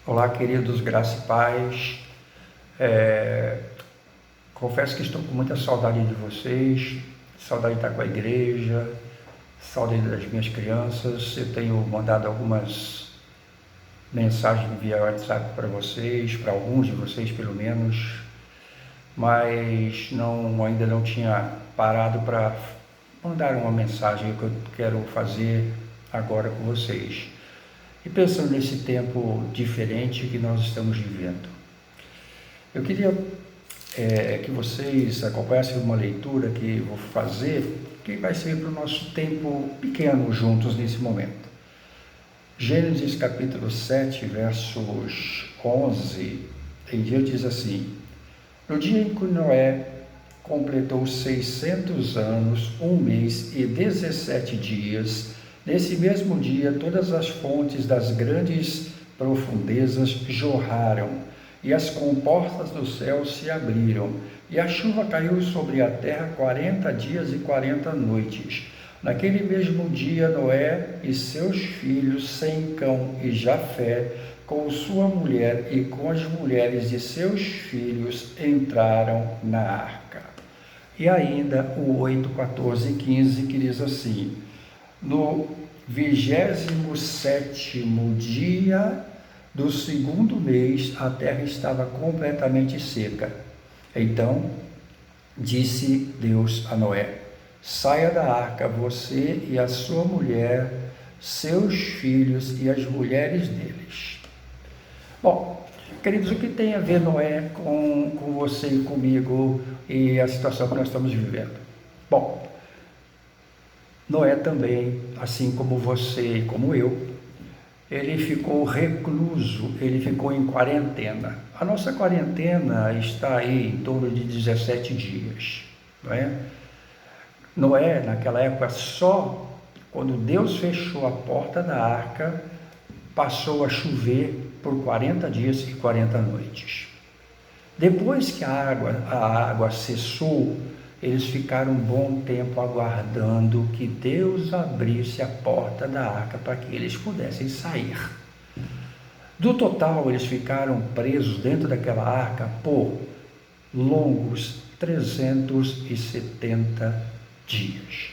Olá, queridos, graça e paz. Confesso que estou com muita saudade de vocês, saudade de estar com a igreja, saudade das minhas crianças. Eu tenho mandado algumas mensagens via WhatsApp para vocês, para alguns de vocês pelo menos, mas ainda não tinha parado para mandar uma mensagem que eu quero fazer agora com vocês. E pensando nesse tempo diferente que nós estamos vivendo, eu queria que vocês acompanhassem uma leitura que vou fazer, que vai ser para o nosso tempo pequeno juntos nesse momento. Gênesis capítulo 7, versos 11 em diante diz assim: No dia em que Noé completou 600 anos, 1 mês e 17 dias, nesse mesmo dia todas as fontes das grandes profundezas jorraram, e as comportas do céu se abriram, e a chuva caiu sobre a terra 40 dias e 40 noites. Naquele mesmo dia, Noé e seus filhos, Sem, Cão e Jafé, com sua mulher e com as mulheres de seus filhos, entraram na arca. E ainda o 8, 14 e 15, que diz assim: No 27º dia do segundo mês, a terra estava completamente seca. Então disse Deus a Noé: Saia da arca, você e a sua mulher, seus filhos e as mulheres deles. Bom, queridos, o que tem a ver Noé com você e comigo e a situação que nós estamos vivendo? Bom, Noé também, assim como você e como eu, ele ficou recluso, ele ficou em quarentena. A nossa quarentena está aí em torno de 17 dias, não é? Noé, naquela época, só quando Deus fechou a porta da arca, passou a chover por 40 dias e 40 noites. Depois que a água cessou, eles ficaram um bom tempo aguardando que Deus abrisse a porta da arca para que eles pudessem sair. Do total, eles ficaram presos dentro daquela arca por longos 370 dias.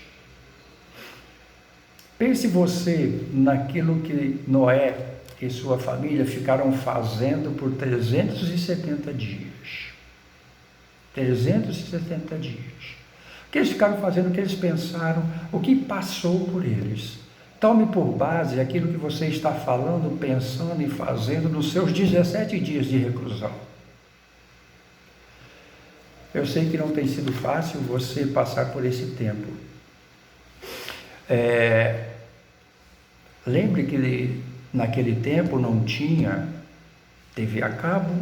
Pense você naquilo que Noé e sua família ficaram fazendo por 370 dias. 370 dias. O que eles ficaram fazendo, o que eles pensaram, o que passou por eles. Tome por base aquilo que você está falando, pensando e fazendo nos seus 17 dias de reclusão. Eu sei que não tem sido fácil você passar por esse tempo. Lembre que naquele tempo não tinha TV a cabo,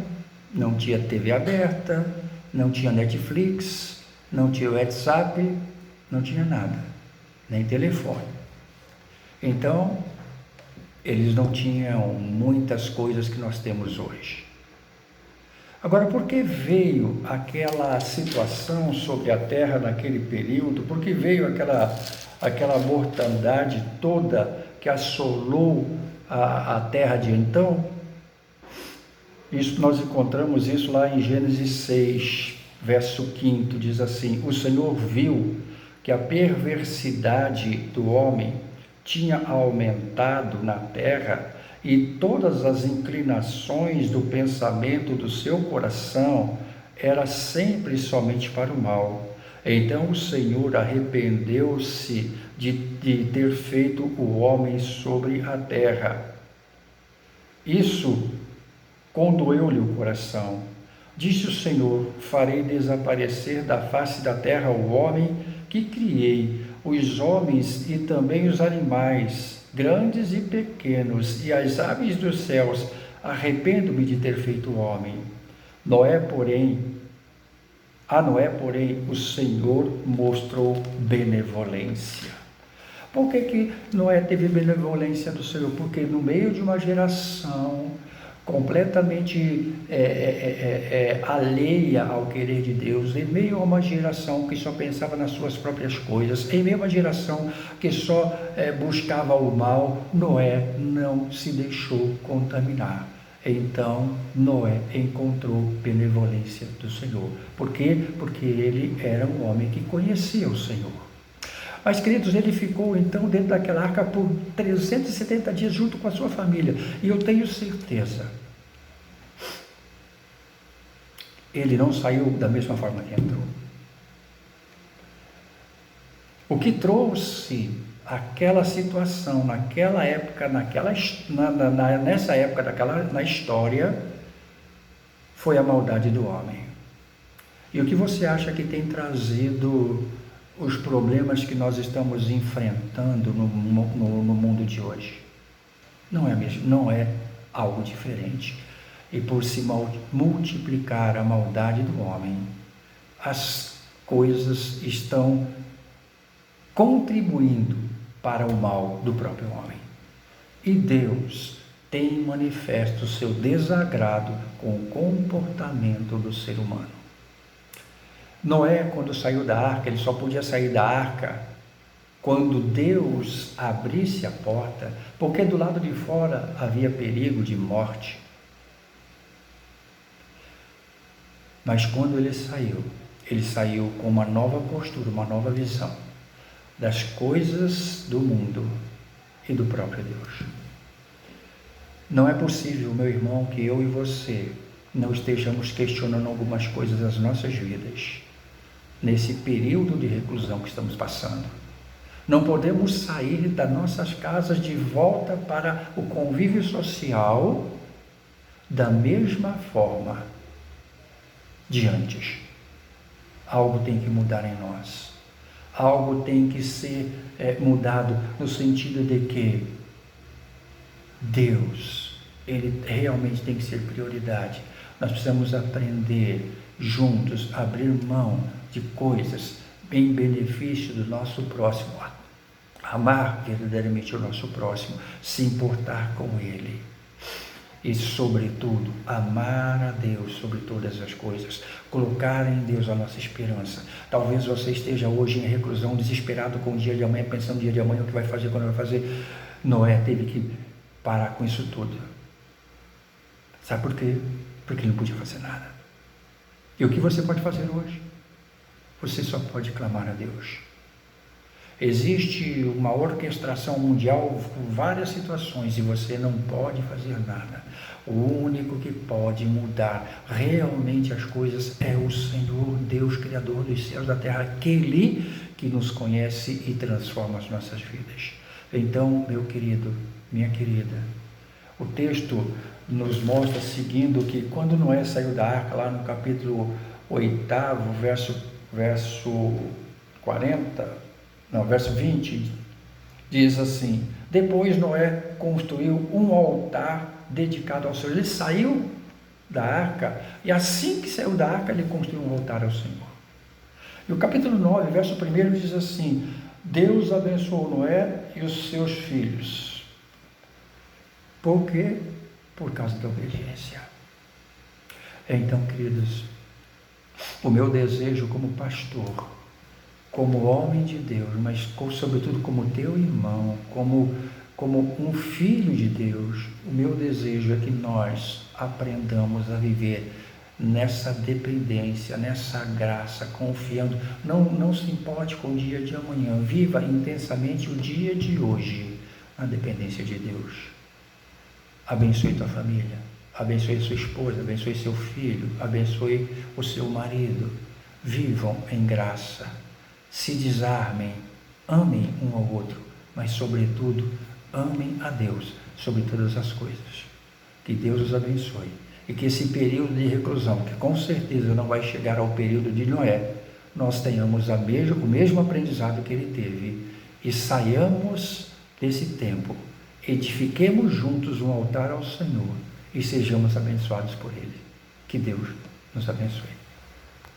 não tinha TV aberta, não tinha Netflix, não tinha WhatsApp, não tinha nada, nem telefone. Então, eles não tinham muitas coisas que nós temos hoje. Agora, por que veio aquela situação sobre a terra naquele período? Por que veio aquela mortandade toda que assolou a terra de então? Nós encontramos isso lá em Gênesis 6, verso 5, diz assim: O Senhor viu que a perversidade do homem tinha aumentado na terra, e todas as inclinações do pensamento do seu coração era sempre somente para o mal. Então o Senhor arrependeu-se de ter feito o homem sobre a terra. Isso condoeu-lhe o coração. Disse o Senhor: Farei desaparecer da face da terra o homem que criei, os homens e também os animais, grandes e pequenos, e as aves dos céus. Arrependo-me de ter feito o homem. A Noé, porém, o Senhor mostrou benevolência. Por que Noé teve benevolência do Senhor? Porque no meio de uma geração completamente alheia ao querer de Deus, em meio a uma geração que só pensava nas suas próprias coisas, em meio a uma geração que só buscava o mal, Noé não se deixou contaminar. Então Noé encontrou benevolência do Senhor. Por quê? Porque ele era um homem que conhecia o Senhor. Mas, queridos, ele ficou então dentro daquela arca por 370 dias junto com a sua família. E eu tenho certeza, ele não saiu da mesma forma que entrou. O que trouxe aquela situação, naquela época, nessa época na história, foi a maldade do homem. E o que você acha que tem trazido os problemas que nós estamos enfrentando no mundo de hoje? Não é algo diferente. E por se multiplicar a maldade do homem, as coisas estão contribuindo para o mal do próprio homem. E Deus tem manifesto o seu desagrado com o comportamento do ser humano. Noé, quando saiu da arca, ele só podia sair da arca quando Deus abrisse a porta, porque do lado de fora havia perigo de morte. Mas quando ele saiu com uma nova postura, uma nova visão das coisas do mundo e do próprio Deus. Não é possível, meu irmão, que eu e você não estejamos questionando algumas coisas das nossas vidas nesse período de reclusão que estamos passando. Não podemos sair das nossas casas de volta para o convívio social da mesma forma de antes. Algo tem que mudar em nós. Algo tem que ser mudado no sentido de que Deus, ele realmente tem que ser prioridade. Nós precisamos aprender juntos a abrir mão de coisas em benefício do nosso próximo, amar verdadeiramente o nosso próximo, se importar com ele e, sobretudo, amar a Deus sobre todas as coisas, colocar em Deus a nossa esperança. Talvez você esteja hoje em reclusão, desesperado com o dia de amanhã, pensando no dia de amanhã, o que vai fazer, quando vai fazer. Noé teve que parar com isso tudo. Sabe por quê? Porque ele não podia fazer nada. E o que você pode fazer hoje? Você só pode clamar a Deus. Existe uma orquestração mundial com várias situações e você não pode fazer nada. O único que pode mudar realmente as coisas é o Senhor, Deus, Criador dos céus e da terra, aquele que nos conhece e transforma as nossas vidas. Então, meu querido, minha querida, o texto nos mostra, seguindo, que quando Noé saiu da arca, lá no capítulo 8, verso 20, diz assim: depois Noé construiu um altar dedicado ao Senhor. Ele saiu da arca e assim que saiu da arca ele construiu um altar ao Senhor. E o capítulo 9, verso 1 diz assim: Deus abençoou Noé e os seus filhos. Por quê? Por causa da obediência. Então, queridos, o meu desejo como pastor, como homem de Deus, mas sobretudo como teu irmão, como um filho de Deus, o meu desejo é que nós aprendamos a viver nessa dependência, nessa graça, confiando. Não se importe com o dia de amanhã, viva intensamente o dia de hoje, na dependência de Deus. Abençoe tua família, abençoe sua esposa, abençoe seu filho, abençoe o seu marido. Vivam em graça, se desarmem, amem um ao outro, mas sobretudo amem a Deus sobre todas as coisas. Que Deus os abençoe e que esse período de reclusão, que com certeza não vai chegar ao período de Noé, nós tenhamos o mesmo aprendizado que ele teve e saiamos desse tempo, edifiquemos juntos um altar ao Senhor e sejamos abençoados por ele. Que Deus nos abençoe.